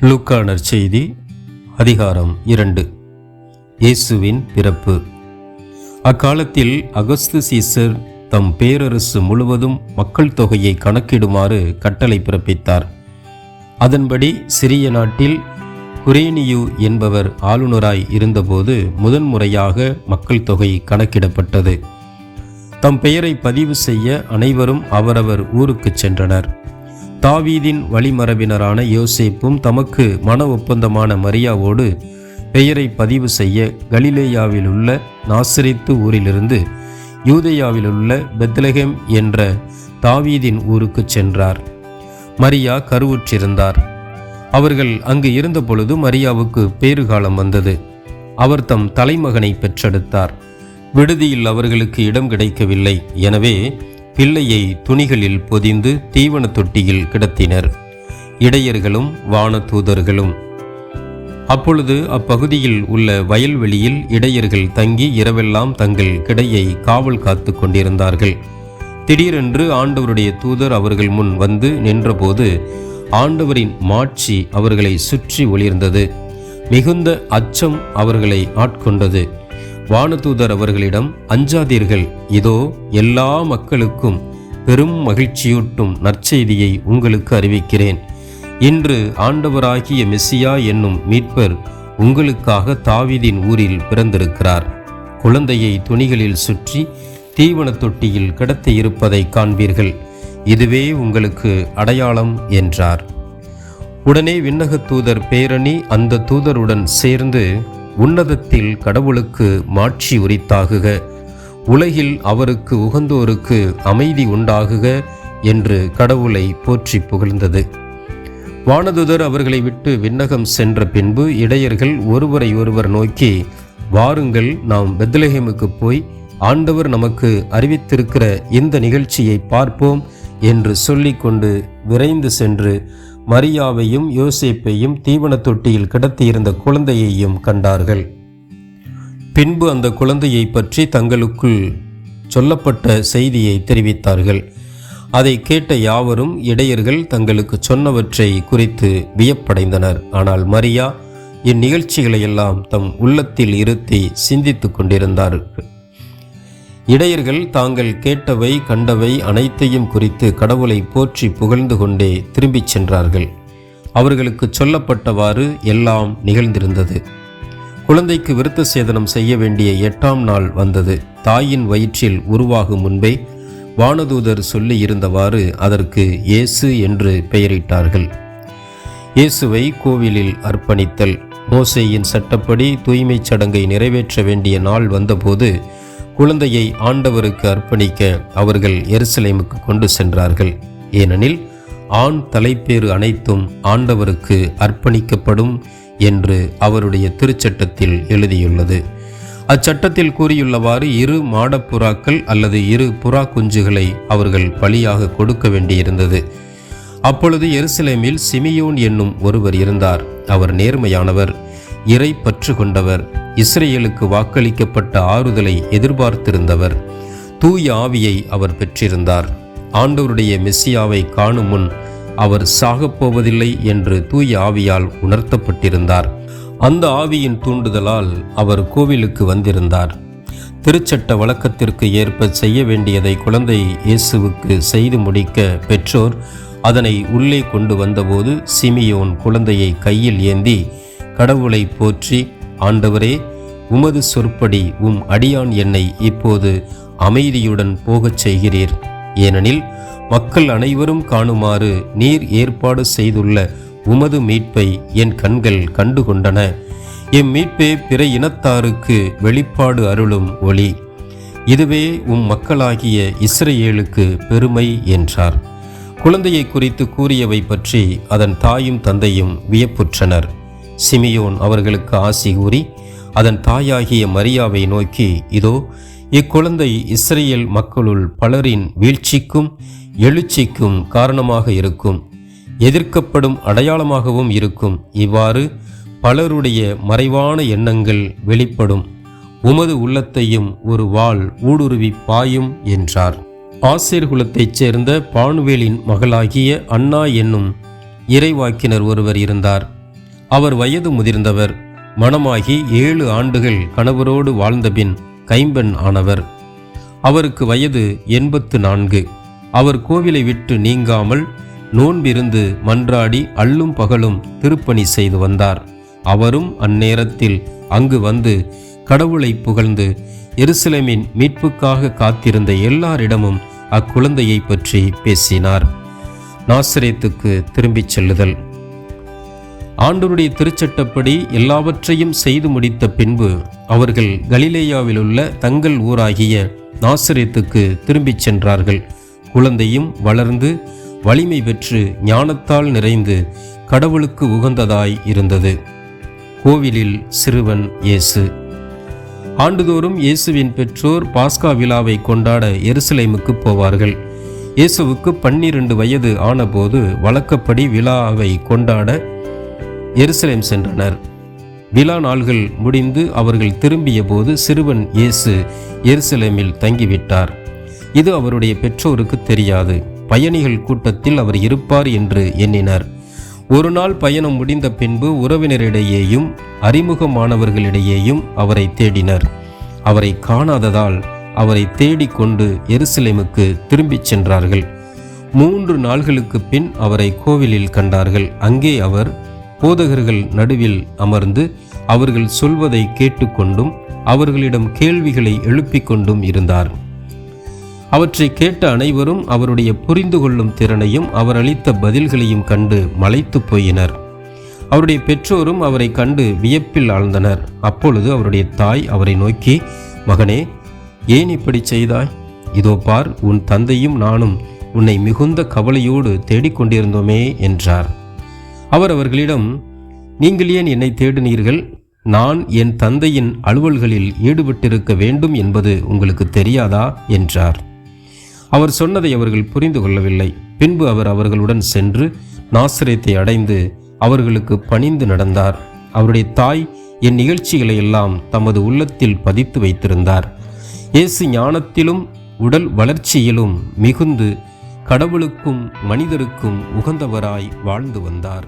லூக்கா நற்செய்தி அதிகாரம் 2. இயேசுவின் பிறப்பு. அக்காலத்தில் அகஸ்து சீசர் தம் பேரரசு முழுவதும் மக்கள் தொகையை கணக்கிடுமாறு கட்டளை பிறப்பித்தார். அதன்படி சிறிய நாட்டில் குரேனியு என்பவர் ஆளுநராய் இருந்தபோது முதன்முறையாக மக்கள் தொகை கணக்கிடப்பட்டது. தம் பெயரை பதிவு செய்ய அனைவரும் அவரவர் ஊருக்கு சென்றனர். தாவீதின் வழிமரபினரான யோசேப்பும் தமக்கு மன ஒப்பந்தமான மரியாவோடு பெயரை பதிவு செய்ய கலிலேயாவிலுள்ள நாசரேத்து ஊரிலிருந்து யூதேயாவிலுள்ள பெத்லகேம் என்ற தாவீதின் ஊருக்கு சென்றார். மரியா கருவுற்றிருந்தார். அவர்கள் அங்கு இருந்த பொழுது மரியாவுக்கு பேறுகாலம் வந்தது. அவர் தம் தலைமகனை பெற்றெடுத்தார். விடுதியில் அவர்களுக்கு இடம் கிடைக்கவில்லை. எனவே பிள்ளையை துணிகளில் பொதிந்து தீவன தொட்டியில் கிடத்தினர், இடையர்களும் வானதூதர்களும். அப்பொழுது அப்பகுதியில் உள்ள வயல்வெளியில் இடையர்கள் தங்கி இரவெல்லாம் தங்கள் கிடையை காவல் காத்து கொண்டிருந்தார்கள். திடீரென்று ஆண்டவருடைய தூதர் அவர்கள் முன் வந்து நின்றபோது ஆண்டவரின் மாட்சி அவர்களை சுற்றி ஒளிர்ந்தது. மிகுந்த அச்சம் அவர்களை ஆட்கொண்டது. வானதூதர் அவர்களிடம், அஞ்சாதீர்கள், இதோ எல்லா மக்களுக்கும் பெரும் மகிழ்ச்சியூட்டும் நற்செய்தியை உங்களுக்கு அறிவிக்கிறேன். இன்று ஆண்டவராகிய மெசியா என்னும் மீட்பர் உங்களுக்காக தாவீதின் ஊரில் பிறந்திருக்கிறார். குழந்தையை துணிகளில் சுற்றி தீவன தொட்டியில் கிடத்தி இருப்பதை காண்பீர்கள். இதுவே உங்களுக்கு அடையாளம் என்றார். உடனே விண்ணக தூதர் பேரணி அந்த தூதருடன் சேர்ந்து, உன்னதத்தில் கடவுளுக்கு மாட்சி உரித்தாகுக, உலகில் அவருக்கு உகந்தோருக்கு அமைதி உண்டாகுக என்று கடவுளை போற்றி புகழ்ந்தது. வானதுதர் அவர்களை விட்டு விண்ணகம் சென்ற பின்பு இடையர்கள் ஒருவரை ஒருவர் நோக்கி, வாருங்கள், நாம் பெத்லகேமுக்கு போய் ஆண்டவர் நமக்கு அறிவித்திருக்கிற இந்த நிகழ்ச்சியை பார்ப்போம் என்று சொல்லிக்கொண்டு விரைந்து சென்று மரியாவையும் யோசேப்பையும் தீவன தொட்டியில் கிடத்தியிருந்த குழந்தையையும் கண்டார்கள். பின்பு அந்த குழந்தையை பற்றி தங்களுக்குள் சொல்லப்பட்ட செய்தியை தெரிவித்தார்கள். அதை கேட்ட யாவரும் இடையர்கள் தங்களுக்கு சொன்னவற்றை குறித்து வியப்படைந்தனர். ஆனால் மரியா இந்நிகழ்ச்சிகளையெல்லாம் தம் உள்ளத்தில் இருத்தி சிந்தித்து கொண்டிருந்தார்கள். இடையர்கள் தாங்கள் கேட்டவை கண்டவை அனைத்தையும் குறித்து கடவுளை போற்றி புகழ்ந்து கொண்டே திரும்பிச் சென்றார்கள். அவர்களுக்கு சொல்லப்பட்டவாறு எல்லாம் நிகழ்ந்திருந்தது. குழந்தைக்கு விருத்த சேதனம் செய்ய வேண்டிய 8ஆம் நாள் வந்தது. தாயின் வயிற்றில் உருவாகும் முன்பே வானதூதர் சொல்லி இருந்தவாறு அதற்கு இயேசு என்று பெயரிட்டார்கள். இயேசுவை கோவிலில் அர்ப்பணித்தல். மோசேயின் சட்டப்படி தூய்மைச் சடங்கை நிறைவேற்ற வேண்டிய நாள் வந்தபோது குழந்தையை ஆண்டவருக்கு அர்ப்பணிக்க அவர்கள் எருசலேமுக்கு கொண்டு சென்றார்கள். ஏனெனில் ஆண் தலைப்பேறு அனைத்தும் ஆண்டவருக்கு அர்ப்பணிக்கப்படும் என்று அவருடைய திருச்சட்டத்தில் எழுதியுள்ளது. அச்சட்டத்தில் கூறியுள்ளவாறு 2 மாடப்புறாக்கள் அல்லது 2 புறா குஞ்சுகளை அவர்கள் பலியாக கொடுக்க வேண்டியிருந்தது. அப்பொழுது எருசலேமில் சிமியோன் என்னும் ஒருவர் இருந்தார். அவர் நேர்மையானவர், இறை பற்று கொண்டவர், இஸ்ரேலுக்கு வாக்களிக்கப்பட்ட ஆறுதலை எதிர்பார்த்திருந்தவர். தூய ஆவியை அவர் பெற்றிருந்தார். ஆண்டவருடைய மெசியாவை காணும் முன் அவர் சாகப்போவதில்லை என்று தூய ஆவியால் உணர்த்தப்பட்டிருந்தார். அந்த ஆவியின் தூண்டுதலால் அவர் கோவிலுக்கு வந்திருந்தார். திருச்சட்ட வழக்கத்திற்கு ஏற்ப செய்ய வேண்டியதை குழந்தை இயேசுவுக்கு செய்து முடிக்க பெற்றோர் அதனை உள்ளே கொண்டு வந்தபோது சிமியோன் குழந்தையை கையில் ஏந்தி கடவுளை போற்றி, ஆண்டவரே, உமது சொற்படி அடியான் என்னை இப்போது அமைதியுடன் போகச் செய்கிறீர். ஏனெனில் மக்கள் அனைவரும் காணுமாறு நீர் ஏற்பாடு செய்துள்ள உமது மீட்பை என் கண்கள் கண்டுகொண்டன. மீட்பே பிற இனத்தாருக்கு வெளிப்பாடு அருளும் ஒளி. இதுவே மக்களாகிய இஸ்ரேலுக்கு பெருமை என்றார். குழந்தையை குறித்து கூறியவை பற்றி அதன் தாயும் தந்தையும் வியப்புற்றனர். சிமியோன் அவர்களுக்கு ஆசி கூறி அதன் தாயாகிய மரியாவை நோக்கி, இதோ இக்குழந்தை இஸ்ரேல் மக்களுள் பலரின் வீழ்ச்சிக்கும் எழுச்சிக்கும் காரணமாக இருக்கும், எதிர்க்கப்படும் அடையாளமாகவும் இருக்கும். இவ்வாறு பலருடைய மறைவான எண்ணங்கள் வெளிப்படும். உமது உள்ளத்தையும் ஒரு வாள் ஊடுருவி பாயும் என்றார். ஆசேர் குலத்தைச் சேர்ந்த பானுவேலின் மகளாகிய அன்னா என்னும் இறைவாக்கினர் ஒருவர் இருந்தார். அவர் வயது முதிர்ந்தவர். மணமாகி 7 ஆண்டுகள் கணவரோடு வாழ்ந்தபின் கைம்பெண் ஆனவர். அவருக்கு வயது 84. அவர் கோவிலை விட்டு நீங்காமல் நோன்பிருந்து மன்றாடி அல்லும் பகலும் திருப்பணி செய்து வந்தார். அவரும் அந்நேரத்தில் அங்கு வந்து கடவுளை புகழ்ந்து எருசலேமின் மீட்புக்காக காத்திருந்த எல்லாரிடமும் அக்குழந்தையை பற்றி பேசினார். நாசரேத்துக்கு திரும்பிச் செல்லுதல். ஆண்டவருடைய திருச்சட்டப்படி எல்லாவற்றையும் செய்து முடித்த பின்பு அவர்கள் கலிலேயாவிலுள்ள தங்கள் ஊராகிய நாசரேத்துக்கு திரும்பிச் சென்றார்கள். குழந்தையும் வளர்ந்து வலிமை பெற்று ஞானத்தால் நிறைந்து கடவுளுக்கு உகந்ததாய் இருந்தது. கோவிலில் சிறுவன் இயேசு. ஆண்டுதோறும் இயேசுவின் பெற்றோர் பாஸ்கா விழாவை கொண்டாட எருசலேமுக்கு போவார்கள். இயேசுவுக்கு 12 வயது ஆனபோது வழக்கப்படி விழாவை கொண்டாட எருசலேம் சென்றனர். விழா நாள்கள் முடிந்து அவர்கள் திரும்பிய போது சிறுவன் இயேசு எருசலேமில் தங்கிவிட்டார். இது அவருடைய பெற்றோருக்கு தெரியாது. பயணிகள் கூட்டத்தில் அவர் இருப்பார் என்று எண்ணினர். ஒரு நாள் பயணம் முடிந்த பின்பு உறவினரிடையேயும் அறிமுகமானவர்களிடையேயும் அவரை தேடினர். அவரை காணாததால் அவரை தேடிக்கொண்டு எருசலேமுக்கு திரும்பிச் சென்றார்கள். 3 நாள்களுக்கு பின் அவரை கோவிலில் கண்டார்கள். அங்கே அவர் போதகர்கள் நடுவில் அமர்ந்து அவர்கள் சொல்வதை கேட்டுக்கொண்டும் அவர்களிடம் கேள்விகளை எழுப்பிக் கொண்டும் இருந்தார். அவற்றை கேட்ட அனைவரும் அவருடைய புரிந்து கொள்ளும் திறனையும் அவர் அளித்த பதில்களையும் கண்டு மலைத்து போயினர். அவருடைய பெற்றோரும் அவரை கண்டு வியப்பில் ஆழ்ந்தனர். அப்பொழுது அவருடைய தாய் அவரை நோக்கி, மகனே, ஏன் இப்படி செய்தாய்? இதோ பார், உன் தந்தையும் நானும் உன்னை மிகுந்த கவலையோடு தேடிக்கொண்டிருந்தோமே என்றார். அவர் அவர்களிடம், நீங்கள் ஏன் என்னை தேடினீர்கள்? நான் என் தந்தையின் அலுவல்களில் ஈடுபட்டிருக்க வேண்டும் என்பது உங்களுக்கு தெரியாதா என்றார். அவர் சொன்னதை அவர்கள் புரிந்து கொள்ளவில்லை. பின்பு அவர் அவர்களுடன் சென்று நாசரேத்தை அடைந்து அவர்களுக்கு பணிந்து நடந்தார். அவருடைய தாய் என் நிகழ்ச்சிகளை எல்லாம் தமது உள்ளத்தில் பதித்து வைத்திருந்தார். இயேசு ஞானத்திலும் உடல் வளர்ச்சியிலும் மிகுந்து கடவுளுக்கும் மனிதருக்கும் உகந்தவராய் வாழ்ந்து வந்தார்.